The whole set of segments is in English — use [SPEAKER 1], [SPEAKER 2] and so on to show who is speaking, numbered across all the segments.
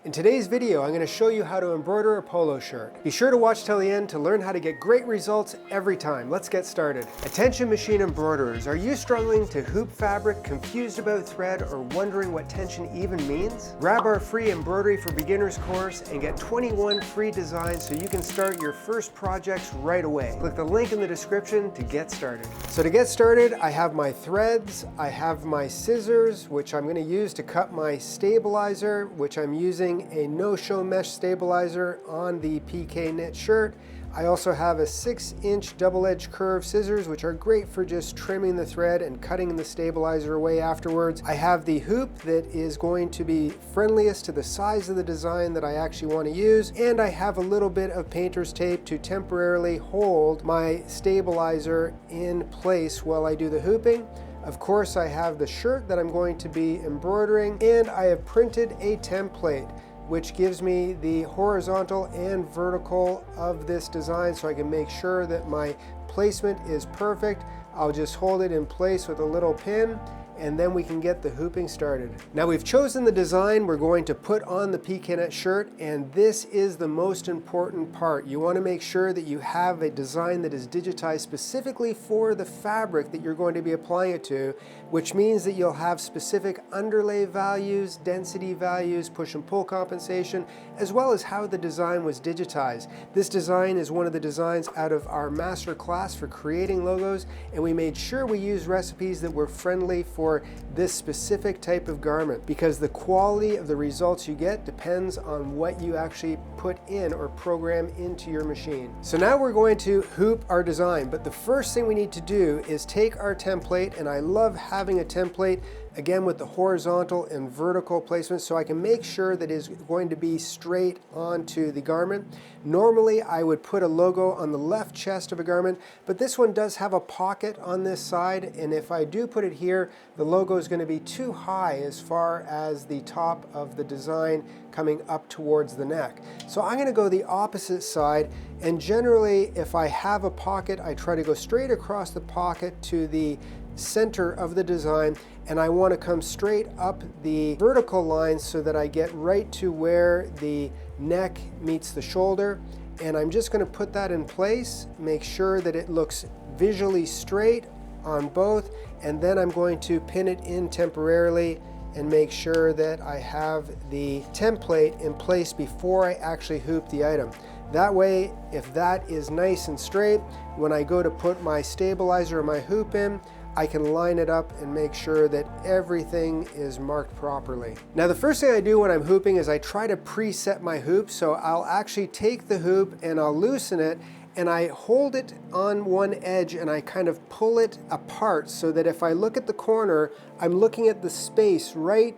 [SPEAKER 1] In today's video, I'm going to show you how to embroider a polo shirt. Be sure to watch till the end to learn how to get great results every time. Let's get started. Attention machine embroiderers, are you struggling to hoop fabric, confused about thread, or wondering what tension even means? Grab our free Embroidery for Beginners course and get 21 free designs so you can start your first projects right away. Click the link in the description to get started. So to get started, I have my threads, I have my scissors, which I'm going to use to cut my stabilizer, which I'm using a no-show mesh stabilizer on the PK knit shirt. I also have a 6-inch double-edged curved scissors, which are great for just trimming the thread and cutting the stabilizer away afterwards. I have the hoop that is going to be friendliest to the size of the design that I actually want to use, and I have a little bit of painter's tape to temporarily hold my stabilizer in place while I do the hooping. Of course, I have the shirt that I'm going to be embroidering, and I have printed a template which gives me the horizontal and vertical of this design so I can make sure that my placement is perfect. I'll just hold it in place with a little pin, and then we can get the hooping started. Now we've chosen the design we're going to put on the PK net shirt, and this is the most important part. You want to make sure that you have a design that is digitized specifically for the fabric that you're going to be applying it to, which means that you'll have specific underlay values, density values, push and pull compensation, as well as how the design was digitized. This design is one of the designs out of our master class for creating logos, and we made sure we used recipes that were friendly for this specific type of garment, because the quality of the results you get depends on what you actually put in or program into your machine. So now we're going to hoop our design, but the first thing we need to do is take our template, and I love having a template again with the horizontal and vertical placement so I can make sure that it's going to be straight onto the garment. Normally I would put a logo on the left chest of a garment, but this one does have a pocket on this side, and if I do put it here, the logo is going to be too high as far as the top of the design coming up towards the neck. So I'm going to go the opposite side, and generally if I have a pocket, I try to go straight across the pocket to the center of the design, and I want to come straight up the vertical line so that I get right to where the neck meets the shoulder. And I'm just going to put that in place, make sure that it looks visually straight on both, and then I'm going to pin it in temporarily and make sure that I have the template in place before I actually hoop the item. That way, if that is nice and straight, when I go to put my stabilizer or my hoop in, I can line it up and make sure that everything is marked properly. Now the first thing I do when I'm hooping is I try to preset my hoop. So I'll actually take the hoop and I'll loosen it, and I hold it on one edge and I kind of pull it apart so that if I look at the corner, I'm looking at the space right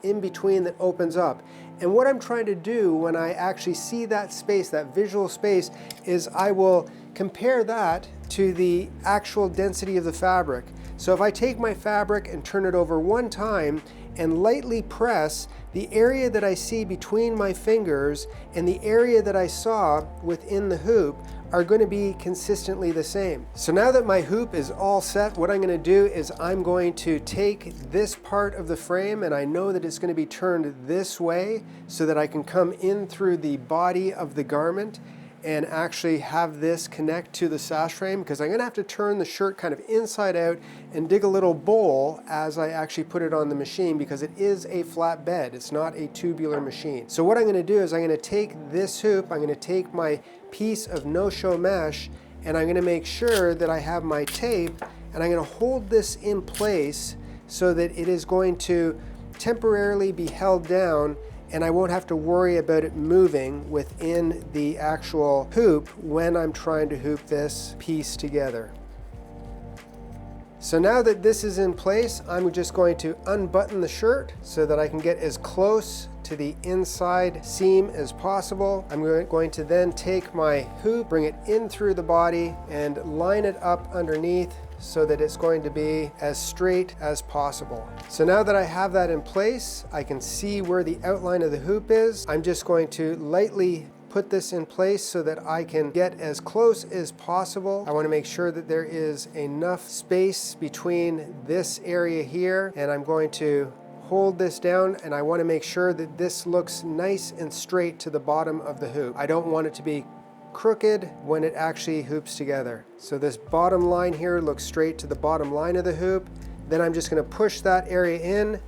[SPEAKER 1] in between that opens up. And what I'm trying to do when I actually see that space, that visual space, is I will compare that to the actual density of the fabric. So if I take my fabric and turn it over one time and lightly press, the area that I see between my fingers and the area that I saw within the hoop are going to be consistently the same. So now that my hoop is all set, what I'm going to do is I'm going to take this part of the frame, and I know that it's going to be turned this way so that I can come in through the body of the garment and actually have this connect to the sash frame, because I'm going to have to turn the shirt kind of inside out and dig a little bowl as I actually put it on the machine, because it is a flat bed. It's not a tubular machine. So what I'm going to do is I'm going to take this hoop, I'm going to take my piece of no-show mesh, and I'm going to make sure that I have my tape, and I'm going to hold this in place so that it is going to temporarily be held down, and I won't have to worry about it moving within the actual hoop when I'm trying to hoop this piece together. So now that this is in place, I'm just going to unbutton the shirt so that I can get as close to the inside seam as possible. I'm going to then take my hoop, bring it in through the body, and line it up underneath so that it's going to be as straight as possible. So now that I have that in place, I can see where the outline of the hoop is. I'm just going to lightly put this in place so that I can get as close as possible. I want to make sure that there is enough space between this area here, and I'm going to hold this down and I want to make sure that this looks nice and straight to the bottom of the hoop. I don't want it to be crooked when it actually hoops together. So this bottom line here looks straight to the bottom line of the hoop. Then I'm just going to push that area in,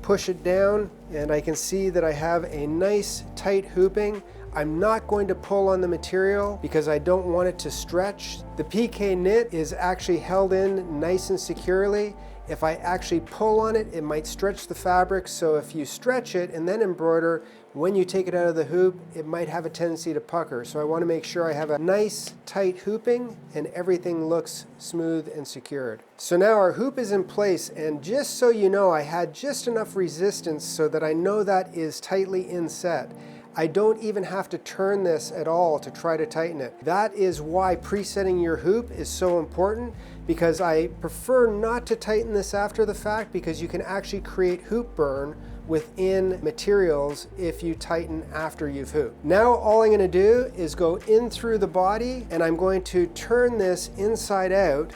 [SPEAKER 1] push it down, and I can see that I have a nice tight hooping. I'm not going to pull on the material because I don't want it to stretch. The PK knit is actually held in nice and securely. If I actually pull on it, it might stretch the fabric. So if you stretch it and then embroider, when you take it out of the hoop, it might have a tendency to pucker. So I want to make sure I have a nice tight hooping and everything looks smooth and secured. So now our hoop is in place, and just so you know, I had just enough resistance so that I know that is tightly inset. I don't even have to turn this at all to try to tighten it. That is why presetting your hoop is so important, because I prefer not to tighten this after the fact, because you can actually create hoop burn within materials if you tighten after you've hooped. Now all I'm going to do is go in through the body, and I'm going to turn this inside out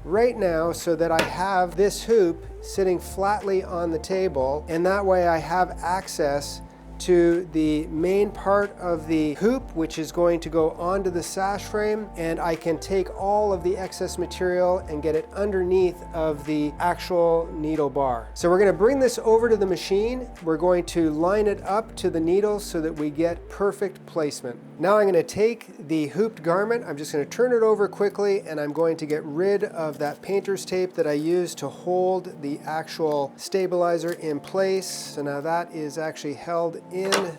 [SPEAKER 1] right now so that I have this hoop sitting flatly on the table, and that way I have access to the main part of the hoop, which is going to go onto the sash frame, and I can take all of the excess material and get it underneath of the actual needle bar. So we're going to bring this over to the machine. We're going to line it up to the needles so that we get perfect placement. Now I'm going to take the hooped garment, I'm just going to turn it over quickly, and I'm going to get rid of that painter's tape that I used to hold the actual stabilizer in place. So now that is actually held in,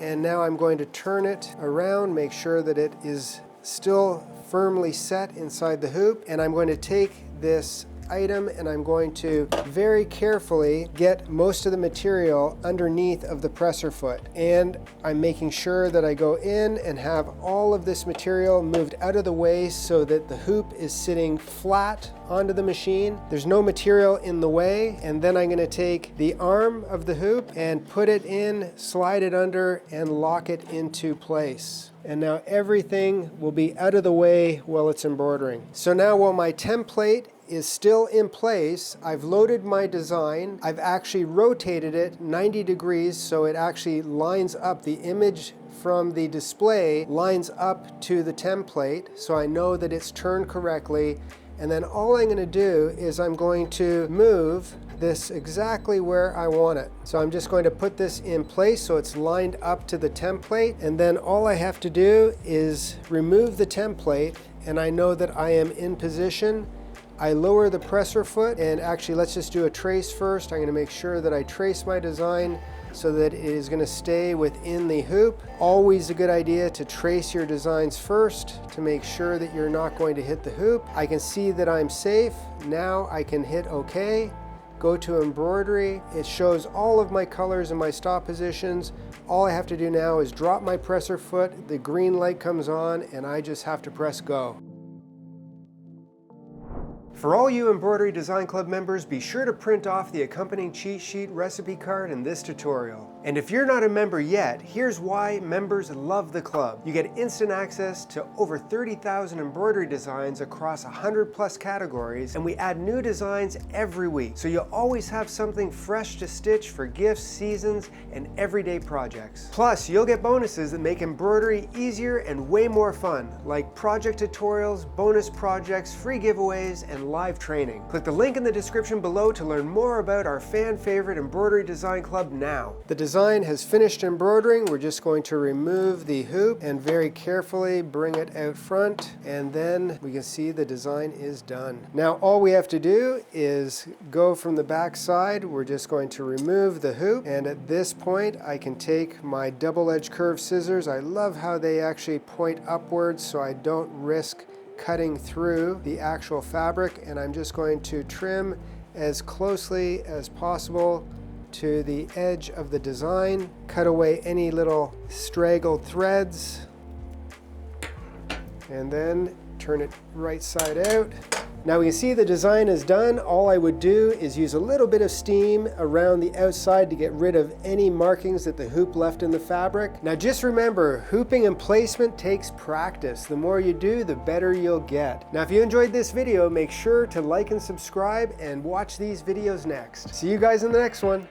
[SPEAKER 1] and now I'm going to turn it around, make sure that it is still firmly set inside the hoop, and I'm going to take this item and I'm going to very carefully get most of the material underneath of the presser foot, and I'm making sure that I go in and have all of this material moved out of the way so that the hoop is sitting flat onto the machine. There's no material in the way, and then I'm going to take the arm of the hoop and put it in, slide it under, and lock it into place. And now everything will be out of the way while it's embroidering. So now while my template is still in place, I've loaded my design. I've actually rotated it 90 degrees so it actually lines up. The image from the display lines up to the template, so I know that it's turned correctly. And then all I'm going to do is I'm going to move this exactly where I want it. So I'm just going to put this in place so it's lined up to the template, and then all I have to do is remove the template, and I know that I am in position. I lower the presser foot, and actually let's just do a trace first. I'm going to make sure that I trace my design so that it is going to stay within the hoop. Always a good idea to trace your designs first to make sure that you're not going to hit the hoop. I can see that I'm safe. Now I can hit OK. Go to embroidery. It shows all of my colors and my stop positions. All I have to do now is drop my presser foot, the green light comes on, and I just have to press go. For all you Embroidery Design Club members, be sure to print off the accompanying cheat sheet recipe card in this tutorial. And if you're not a member yet, here's why members love the club. You get instant access to over 30,000 embroidery designs across 100+ categories, and we add new designs every week. So you'll always have something fresh to stitch for gifts, seasons, and everyday projects. Plus, you'll get bonuses that make embroidery easier and way more fun, like project tutorials, bonus projects, free giveaways, and live training. Click the link in the description below to learn more about our fan favorite Embroidery Design Club now. The design has finished embroidering. We're just going to remove the hoop and very carefully bring it out front, and then we can see the design is done. Now all we have to do is go from the back side. We're just going to remove the hoop, and at this point I can take my double-edged curved scissors. I love how they actually point upwards so I don't risk cutting through the actual fabric, and I'm just going to trim as closely as possible to the edge of the design, cut away any little straggled threads, and then turn it right side out Now we can see the design is done. All I would do is use a little bit of steam around the outside to get rid of any markings that the hoop left in the fabric. Now just remember, hooping and placement takes practice. The more you do, the better you'll get. Now if you enjoyed this video, make sure to like and subscribe and watch these videos next. See you guys in the next one.